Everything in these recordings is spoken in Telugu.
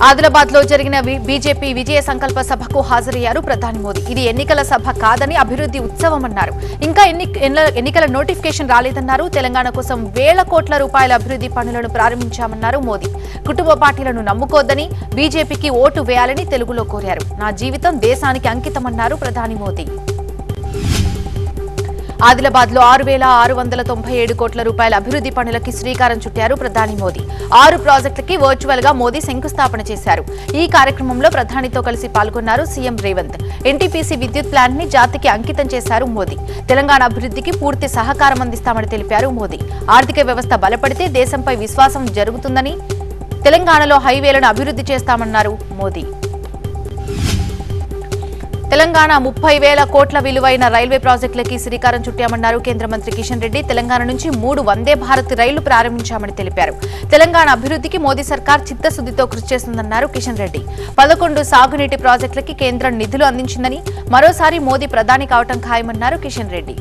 ఆదిలాబాద్ లో జరిగిన బీజేపీ విజయ సంకల్ప సభకు హాజరయ్యారు ప్రధాని మోదీ. ఇది ఎన్నికల సభ కాదని అభివృద్ధి ఉత్సవం అన్నారు. ఇంకా ఎన్నికల నోటిఫికేషన్ రాలేదన్నారు. తెలంగాణ కోసం వేల కోట్ల రూపాయల అభివృద్ధి పనులను ప్రారంభించామన్నారు మోదీ. కుటుంబ పార్టీలను నమ్ముకోవద్దని, బీజేపీకి ఓటు వేయాలని తెలుగులో కోరారు. నా జీవితం దేశానికి అంకితమన్నారు ప్రధాని మోదీ. ఆదిలాబాద్ లో 6,697 కోట్ల రూపాయల అభివృద్ధి పనులకి శ్రీకారం చుట్టారు ప్రధాని మోదీ. 6 ప్రాజెక్టులకి వర్చువల్ గా మోదీ శంకుస్థాపన చేశారు. ఈ కార్యక్రమంలో ప్రధానితో కలిసి పాల్గొన్నారు సీఎం రేవంత్. ఎన్టీపీసీ విద్యుత్ ప్లాంట్ ని జాతికి అంకితం చేశారు మోదీ. తెలంగాణ అభివృద్ధికి పూర్తి సహకారం అందిస్తామని తెలిపారు మోదీ. ఆర్థిక వ్యవస్థ బలపడితే దేశంపై విశ్వాసం జరుగుతుందని, తెలంగాణలో హైవేలను అభివృద్ధి చేస్తామన్నారు మోదీ. తెలంగాణ 30,000 కోట్ల విలువైన రైల్వే ప్రాజెక్టులకి శ్రీకారం చుట్టామన్నారు కేంద్ర మంత్రి కిషన్ రెడ్డి. తెలంగాణ నుంచి 3 వందే భారత్ రైళ్లు ప్రారంభించామని తెలిపారు. తెలంగాణ అభివృద్ధికి మోదీ సర్కార్ చిత్తశుద్ధితో కృషి చేస్తుందన్నారు కిషన్ రెడ్డి. 11 సాగునీటి ప్రాజెక్టులకి కేంద్రం నిధులు అందించిందని, మరోసారి మోదీ ప్రధాని కావటం ఖాయమన్నారు కిషన్ రెడ్డి.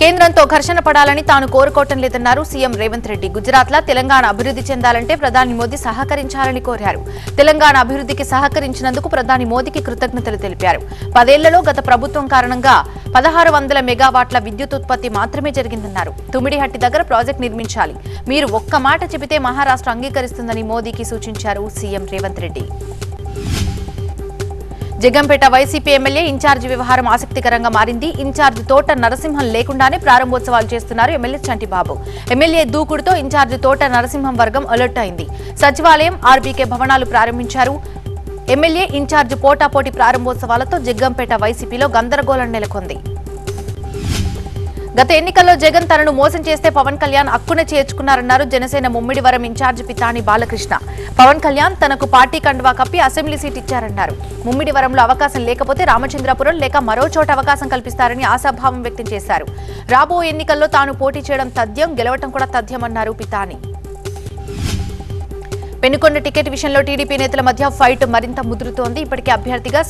కేంద్రంతో ఘర్షణ పడాలని తాను కోరుకోవటం లేదన్నారు సీఎం రేవంత్ రెడ్డి. గుజరాత్ లా తెలంగాణ అభివృద్ధి చెందాలంటే ప్రధాని మోదీ సహకరించాలని కోరారు. తెలంగాణ అభివృద్ధికి సహకరించినందుకు ప్రధాని మోదీకి కృతజ్ఞతలు తెలిపారు. 10 ఏళ్లలో గత ప్రభుత్వం కారణంగా 1600 మెగావాట్ల విద్యుత్ ఉత్పత్తి మాత్రమే జరిగిందన్నారు. తుమ్మిడిహట్టి దగ్గర ప్రాజెక్టు నిర్మించాలి, మీరు ఒక్క మాట చెబితే మహారాష్ట్ర అంగీకరిస్తుందని మోదీకి సూచించారు CM Revanth Reddy. Jaggampeta YCP MLA incharge వ్యవహారం ఆసక్తికరంగా మారింది. ఇన్ఛార్జి తోట నరసింహం లేకుండానే ప్రారంభోత్సవాలు చేస్తున్నారు ఎమ్మెల్యే చంటిబాబు. ఎమ్మెల్యే దూకుడుతో ఇన్ఛార్జి తోట నరసింహం వర్గం అలర్ట్ అయింది. సచివాలయం, ఆర్బీకే భవనాలు ప్రారంభించారు. ఎమ్మెల్యే ఇన్ఛార్జి పోటాపోటీ ప్రారంభోత్సవాలతో జగ్గంపేట వైసీపీలో గందరగోళం నెలకొంది. గత ఎన్నికల్లో జగన్ తనను మోసం చేస్తే పవన్ కళ్యాణ్ అక్కున చేర్చుకున్నారన్నారు జనసేన ముమ్మిడివరం ఇన్ఛార్జి పితాని బాలకృష్ణ. పవన్ కళ్యాణ్ తనకు పార్టీ కండువా కప్పి అసెంబ్లీ సీట్ ఇచ్చారన్నారు. ముమ్మిడివరంలో అవకాశం లేకపోతే రామచంద్రపురం లేక మరో చోట అవకాశం కల్పిస్తారని ఆశాభావం వ్యక్తం చేశారు. రాబో ఎన్నికల్లో తాను పోటీ చేయడం తథ్యం, గెలవటం కూడా తథ్యమన్నారు పితాని. పెనుకొండ టికెట్ విషయంలో టీడీపీ నేతల మధ్య ఫైట్ మరింత ముదురుతోంది. ఇప్పటికే అభ్యర్థిగా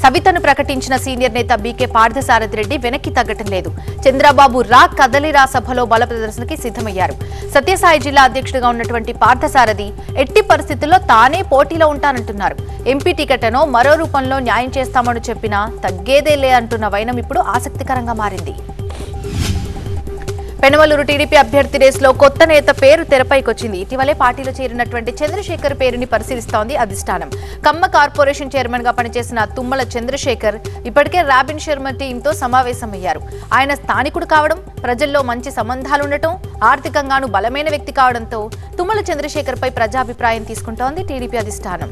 సవితను ప్రకటించిన సీనియర్ నేత బీకే పార్థసారథి రెడ్డి వెనక్కి తగ్గటం లేదు. చంద్రబాబు కదలిరా సభలో బల ప్రదర్శనకి సిద్ధమయ్యారు. సత్యసాయి జిల్లా అధ్యక్షుడిగా ఉన్నటువంటి పార్థసారథి ఎట్టి పరిస్థితుల్లో తానే పోటీలో ఉంటానంటున్నారు. ఎంపీ టికెట్ను మరో రూపంలో న్యాయం చేస్తామని చెప్పినా తగ్గేదేలే అంటున్న వైనం ఇప్పుడు ఆసక్తికరంగా మారింది. పెనమలూరు టీడీపీ అభ్యర్థి రేసులో కొత్త నేత పేరు తెరపైకొచ్చింది. ఇటీవలే పార్టీలో చేరినటువంటి చంద్రశేఖర్ పేరుని పరిశీలిస్తోంది అధిష్టానం. కమ్మ కార్పొరేషన్ చైర్మన్ గా పనిచేసిన తుమ్మల చంద్రశేఖర్ ఇప్పటికే రాబిన్ శర్మ టీంతో సమావేశమయ్యారు. ఆయన స్థానికుడు కావడం, ప్రజల్లో మంచి సంబంధాలుండటం, ఆర్థికంగానూ బలమైన వ్యక్తి కావడంతో తుమ్మల చంద్రశేఖర్ పై ప్రజాభిప్రాయం తీసుకుంటోంది టీడీపీ అధిష్టానం.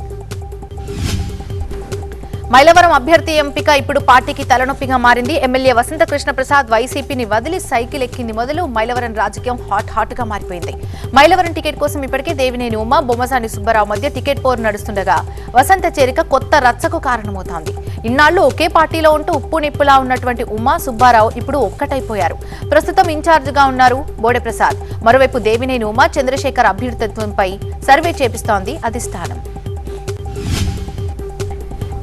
మైలవరం అభ్యర్థి ఎంపిక ఇప్పుడు పార్టీకి తలనొప్పిగా మారింది. ఎమ్మెల్యే వసంత కృష్ణ ప్రసాద్ వైసీపీని వదిలి సైకిల్ ఎక్కింది మొదలు మైలవరం రాజకీయం హాట్ గా మారిపోయింది. మైలవరం టికెట్ కోసం ఇప్పటికే దేవినేని ఉమ, బొమ్మసాని సుబ్బారావు మధ్య టికెట్ పోరు నడుస్తుండగా వసంత చేరిక కొత్త రచ్చకు కారణమవుతోంది. ఇన్నాళ్లు ఒకే పార్టీలో ఉంటూ ఉప్పు నిప్పులా ఉన్నటువంటి ఉమ, సుబ్బారావు ఇప్పుడు ఒక్కటైపోయారు. ప్రస్తుతం ఇన్ఛార్జిగా ఉన్నారు బోడే ప్రసాద్. మరోవైపు దేవినేని ఉమ, చంద్రశేఖర్ అభ్యర్థిత్వంపై సర్వే చేపిస్తోంది అధిష్టానం.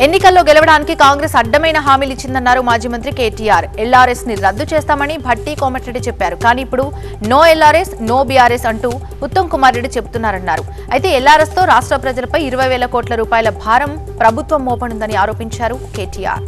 ఎన్నికల్లో గెలవడానికి కాంగ్రెస్ అడ్డమైన హామీలు ఇచ్చిందన్నారు మాజీ మంత్రి కేటీఆర్. ఎల్ఆర్ఎస్ ని రద్దు చేస్తామని భట్టి కోమటిరెడ్డి చెప్పారు. కానీ ఇప్పుడు నో ఎల్ఆర్ఎస్, నో బీఆర్ఎస్ అంటూ ఉత్తమ్ కుమార్ రెడ్డి చెబుతున్నారన్నారు. అయితే ఎల్ఆర్ఎస్ తో రాష్ట్ర ప్రజలపై 20,000 కోట్ల రూపాయల భారం ప్రభుత్వం మోపనుందని ఆరోపించారు కేటీఆర్.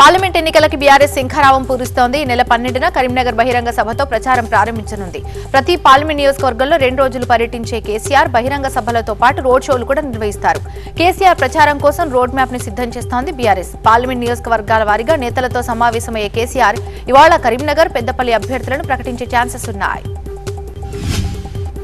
పార్లమెంట్ ఎన్నికలకి బీఆర్ఎస్ శంఖారావం పూరిస్తోంది. ఈ నెల 12న కరీంనగర్ బహిరంగ సభతో ప్రచారం ప్రారంభించనుంది. ప్రతి పార్లమెంట్ నియోజకవర్గంలో 2 రోజులు పర్యటించే కేసీఆర్ బహిరంగ సభలతో పాటు రోడ్ షోలు కూడా నిర్వహిస్తారు. కేసీఆర్ ప్రచారం కోసం రోడ్ మ్యాప్ ని సిద్ధం చేస్తోంది బీఆర్ఎస్. పార్లమెంట్ నియోజకవర్గాల వారీగా నేతలతో సమావేశమయ్యే కేసీఆర్ ఇవాళ కరీంనగర్, పెద్దపల్లి అభ్యర్థులను ప్రకటించే ఛాన్సెస్ ఉన్నాయి.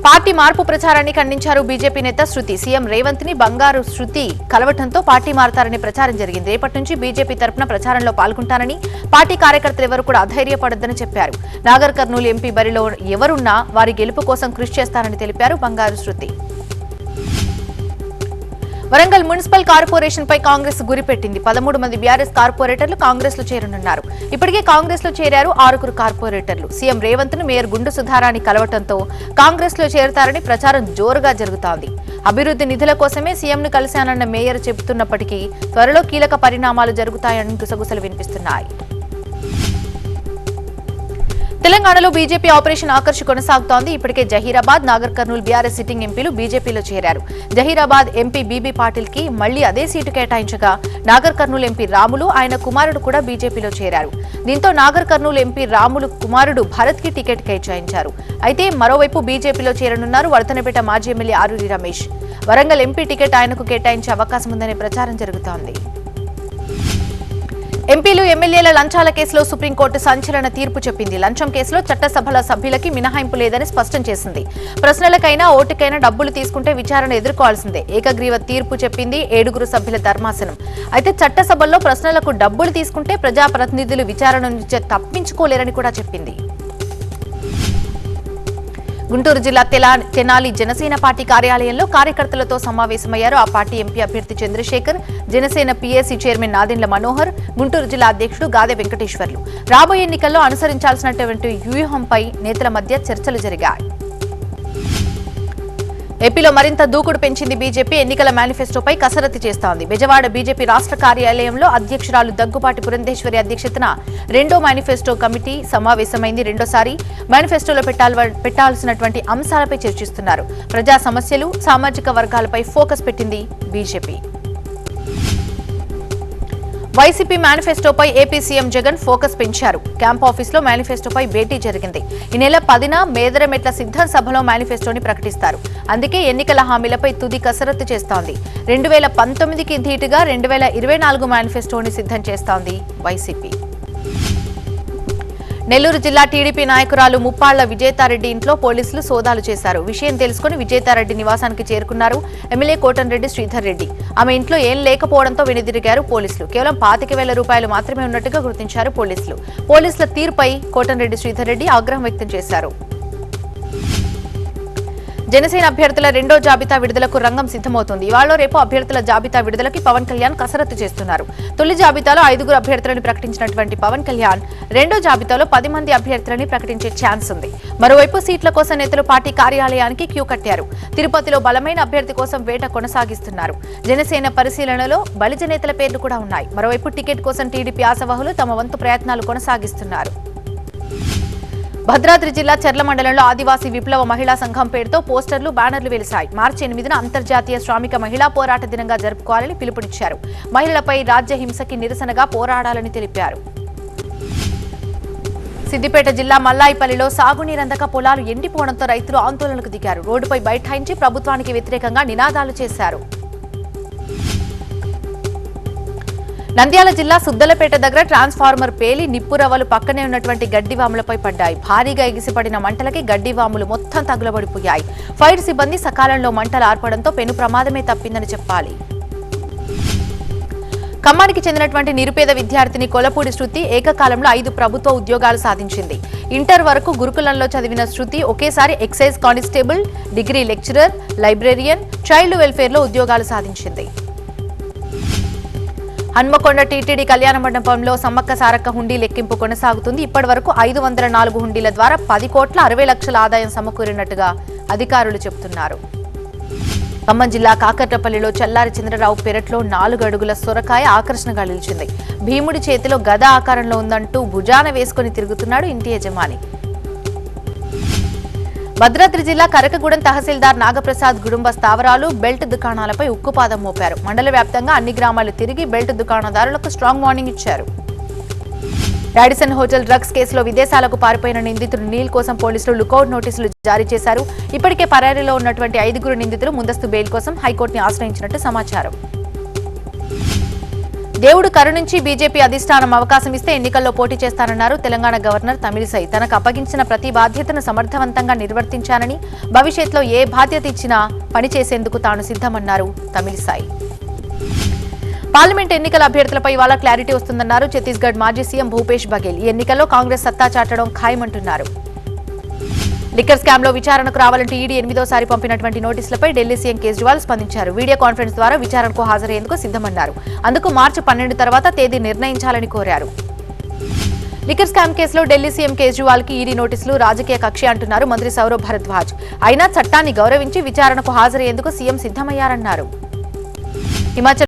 పార్టీ మార్పు ప్రచారాన్ని ఖండించారు బీజేపీ నేత శృతి. సీఎం రేవంత్ ని బంగారు శృతి కలవటంతో పార్టీ మారతారనే ప్రచారం జరిగింది. రేపటి నుంచి బీజేపీ తరఫున ప్రచారంలో పాల్గొంటానని, పార్టీ కార్యకర్తలు ఎవరు కూడా అధైర్యపడొద్దని చెప్పారు. నాగర్ కర్నూలు ఎంపీ బరిలో ఎవరున్నా వారి గెలుపు కోసం కృషి చేస్తారని తెలిపారు బంగారు శృతి. వరంగల్ మున్సిపల్ కార్పొరేషన్ పై కాంగ్రెస్ గురిపెట్టింది. 13 మంది బీఆర్ఎస్ కార్పొరేటర్లు కాంగ్రెస్ లో చేరనున్నారు. ఇప్పటికే కాంగ్రెస్ లో చేరారు 6 కార్పొరేటర్లు. సీఎం రేవంత్ ను మేయర్ గుండు సుధారాణి కలవటంతో కాంగ్రెస్ లో చేరతారని ప్రచారం జోరుగా జరుగుతోంది. అభివృద్ధి నిధుల కోసమే సీఎం ను కలిశానన్న మేయర్ చెబుతున్నప్పటికీ త్వరలో కీలక పరిణామాలు జరుగుతాయని గుసగుసలు వినిపిస్తున్నాయి. తెలంగాణలో బీజేపీ ఆపరేషన్ ఆకర్ష్ కొనసాగుతోంది. ఇప్పటికే జహీరాబాద్, నాగర్ కర్నూల్ బీఆర్ఎస్ సిట్టింగ్ ఎంపీలు బీజేపీలో చేరారు. జహీరాబాద్ ఎంపీ బీబీ పాటిల్ కి మళ్లీ అదే సీటు కేటాయించగా నాగర్ కర్నూల్ ఎంపీ రాములు, ఆయన కుమారుడు కూడా బీజేపీలో చేరారు. దీంతో నాగర్ కర్నూల్ ఎంపీ రాములు కుమారుడు భరత్ కి టికెట్ కేటాయించారు. అయితే మరోవైపు బీజేపీలో చేరనున్నారు వర్ధనపేట మాజీ MLA Aruri Ramesh. Warangal MP ticket ఆయనకు కేటాయించే అవకాశం ఉందనే ప్రచారం జరుగుతోంది. ఎంపీలు ఎమ్మెల్యేల లంచాల కేసులో సుప్రీంకోర్టు సంచలన తీర్పు చెప్పింది. లంచం కేసులో చట్టసభల సభ్యులకి మినహాయింపు లేదని స్పష్టం చేసింది. ప్రశ్నలకైనా ఓటుకైనా డబ్బులు తీసుకుంటే విచారణ ఎదుర్కోవాల్సిందే. ఏకగ్రీవ తీర్పు చెప్పింది 7 సభ్యుల ధర్మాసనం. అయితే చట్టసభల్లో ప్రశ్నలకు డబ్బులు తీసుకుంటే ప్రజాప్రతినిధులు విచారణ నుంచి తప్పించుకోలేరని కూడా చెప్పింది. గుంటూరు జిల్లా తెనాలి జనసేన పార్టీ కార్యాలయంలో కార్యకర్తలతో సమావేశమయ్యారు ఆ పార్టీ ఎంపీ అభ్యర్థి చంద్రశేఖర్, జనసేన పీఏసీ చైర్మన్ నాదెండ్ల మనోహర్, గుంటూరు జిల్లా అధ్యక్షుడు గాదె వెంకటేశ్వర్లు. రాబోయే ఎన్నికల్లో అనుసరించాల్సినటువంటి వ్యూహంపై నేతల మధ్య చర్చలు జరిగాయి. ఏపీలో మరింత దూకుడు పెంచింది బీజేపీ. ఎన్నికల మేనిఫెస్టోపై కసరత్తు చేస్తోంది. బెజవాడ బీజేపీ రాష్ట్ర కార్యాలయంలో అధ్యక్షురాలు దగ్గుపాటి పురంధేశ్వరి అధ్యక్షతన రెండో మేనిఫెస్టో కమిటీ సమావేశమైంది. రెండోసారి మేనిఫెస్టోలో పెట్టాల్సినటువంటి అంశాలపై చర్చిస్తున్నారు. ప్రజా సమస్యలు, సామాజిక వర్గాలపై ఫోకస్ పెట్టింది బీజేపీ. వైసీపీ మేనిఫెస్టోపై ఏపీ సీఎం జగన్ ఫోకస్ పెంచారు. క్యాంప్ ఆఫీసులో మేనిఫెస్టోపై భేటీ జరిగింది. ఈ నెల 10న మేదరమెట్ల సిద్ధం సభలో మేనిఫెస్టోని ప్రకటిస్తారు. అందుకే ఎన్నికల హామీలపై తుది కసరత్తు చేస్తోంది. 2019కి ధీటుగా 2024 మేనిఫెస్టోని సిద్ధం చేస్తోంది వైసీపీ. నెల్లూరు జిల్లా టీడీపీ నాయకురాలు ముప్పాళ్ల విజేతారెడ్డి ఇంట్లో పోలీసులు సోదాలు చేశారు. విషయం తెలుసుకుని విజేతారెడ్డి నివాసానికి చేరుకున్నారు ఎమ్మెల్యే కోటంరెడ్డి శ్రీధర్ రెడ్డి. ఆమె ఇంట్లో ఏం లేకపోవడంతో వెనుదిరిగారు పోలీసులు. కేవలం 25,000 రూపాయలు మాత్రమే ఉన్నట్టుగా గుర్తించారు పోలీసులు. పోలీసుల తీరుపై కోటంరెడ్డి శ్రీధర్ రెడ్డి ఆగ్రహం వ్యక్తం చేశారు. జనసేన అభ్యర్థుల రెండో జాబితా విడుదలకు రంగం సిద్ధమవుతుంది. ఇవాళ రేపు అభ్యర్థుల జాబితా విడుదలకి పవన్ కళ్యాణ్ కసరత్తు చేస్తున్నారు. తొలి జాబితాలో 5 అభ్యర్థులను ప్రకటించినటువంటి పవన్ కళ్యాణ్ రెండో జాబితాలో 10 మంది అభ్యర్థులని ప్రకటించే ఛాన్స్ ఉంది. మరోవైపు సీట్ల కోసం నేతలు పార్టీ కార్యాలయానికి క్యూ కట్టారు. తిరుపతిలో బలమైన అభ్యర్థి కోసం వేట కొనసాగిస్తున్నారు. జనసేన పరిశీలనలో బలిజ నేతల పేర్లు కూడా ఉన్నాయి. మరోవైపు టికెట్ కోసం టీడీపీ ఆశావహులు తమ వంతు ప్రయత్నాలు కొనసాగిస్తున్నారు. భద్రాద్రి జిల్లా చర్ల మండలంలో ఆదివాసీ విప్లవ మహిళా సంఘం పేరుతో పోస్టర్లు, బ్యానర్లు వెలిశాయి. మార్చి 8న అంతర్జాతీయ శ్రామిక మహిళా పోరాట దినంగా జరుపుకోవాలని పిలుపునిచ్చారు. మహిళలపై రాజ్య హింసకి నిరసనగా పోరాడాలని తెలిపారు. సిద్దిపేట జిల్లా మల్లాయిపల్లిలో సాగునీరందక పొలాలు ఎండిపోవడంతో రైతులు ఆందోళనకు దిగారు. రోడ్డుపై బైఠాయించి ప్రభుత్వానికి వ్యతిరేకంగా నినాదాలు చేశారు. నంద్యాల జిల్లా సుద్దలపేట దగ్గర ట్రాన్స్ఫార్మర్ పేలి నిప్పురవ్వలు పక్కనే ఉన్నటువంటి గడ్డివాములపై పడ్డాయి. భారీగా ఎగిసిపడిన మంటలకి గడ్డివాములు మొత్తం తగులబడిపోయాయి. ఫైర్ సిబ్బంది సకాలంలో మంటలు ఆర్పడంతో పెను ప్రమాదమే తప్పిందని చెప్పాలి. ఖమ్మానికి చెందినటువంటి నిరుపేద విద్యార్థిని కొలపూడి శృతి ఏకకాలంలో 5 ప్రభుత్వ ఉద్యోగాలు సాధించింది. ఇంటర్ వరకు గురుకులంలో చదివిన శృతి ఒకేసారి excise constable, degree lecturer, librarian, child వెల్ఫేర్లో ఉద్యోగాలు సాధించింది. హన్మకొండ టీటీడీ కళ్యాణ మండపంలో సమ్మక్క సారక్క హుండీ లెక్కింపు కొనసాగుతుంది. ఇప్పటి వరకు 504 హుండీల ద్వారా 10,60,00,000 ఆదాయం సమకూరినట్టుగా అధికారులు చెబుతున్నారు. ఖమ్మం జిల్లా కాకర్లపల్లిలో చల్లారి చంద్రరావు పెరట్లో 4 అడుగుల సొరకాయ ఆకర్షణగా నిలిచింది. భీముడి చేతిలో గద ఆకారంలో ఉందంటూ భుజాన వేసుకుని తిరుగుతున్నాడు ఇంటి యజమాని. భద్రాద్రి జిల్లా కరకగూడెం తహసీల్దార్ నాగప్రసాద్ కుటుంబ స్థావరాలు, బెల్ట్ దుకాణాలపై ఉక్కుపాదం మోపారు. మండల వ్యాప్తంగా అన్ని గ్రామాలు తిరిగి బెల్ట్ దుకాణదారులకు స్ట్రాంగ్ వార్నింగ్ ఇచ్చారు. రాడిసన్ హోటల్ డ్రగ్స్ కేసులో విదేశాలకు పారిపోయిన నిందితుడు నీల్ కోసం పోలీసులు లుకౌట్ నోటీసులు జారీ చేశారు. ఇప్పటికే పరారీలో ఉన్నటువంటి 5 నిందితులు ముందస్తు బెయిల్ కోసం హైకోర్టుని ఆశ్రయించినట్టు సమాచారం. దేవుడు కరుణించి బీజేపీ అధిష్టానం అవకాశం ఇస్తే ఎన్నికల్లో పోటీ చేస్తానన్నారు తెలంగాణ గవర్నర్ తమిళిసై. తనకు అప్పగించిన ప్రతి బాధ్యతను సమర్థవంతంగా నిర్వర్తించానని, భవిష్యత్తులో ఏ బాధ్యత ఇచ్చినా పనిచేసేందుకు తాను సిద్ధమన్నారు తమిళిసై. పార్లమెంట్ ఎన్నికల అభ్యర్థులపై ఇవాళ క్లారిటీ వస్తుందన్నారు ఛత్తీస్గఢ్ మాజీ సీఎం భూపేష్ బఘేల్. ఈ ఎన్నికల్లో కాంగ్రెస్ సత్తా చాటడం ఖాయమంటున్నారు. లిక్కర్ స్కామ్ లో విచారణకు రావాలంటూ ఈడీ 8వ పంపినటువంటి నోటీసులపై ఢిల్లీ సీఎం కేజ్రీవాల్ స్పందించారు. వీడియో కాన్ఫరెన్స్ ద్వారా విచారణకు హాజరయ్యేందుకు సిద్ధమన్నారు. అందుకు మార్చి 12 తర్వాత తేదీ నిర్ణయించాలని కోరారు. లిక్కర్ స్కామ్ కేసులో ఢిల్లీ సీఎం కేజ్రీవాల్ కి ఈడీ నోటీసులు రాజకీయ కక్ష అంటున్నారు మంత్రి సౌరవ్ భరద్వాజ్. అయినా చట్టాన్ని గౌరవించి విచారణకు హాజరయ్యేందుకు సీఎం సిద్ధమయ్యారన్నారు. హిమాచల్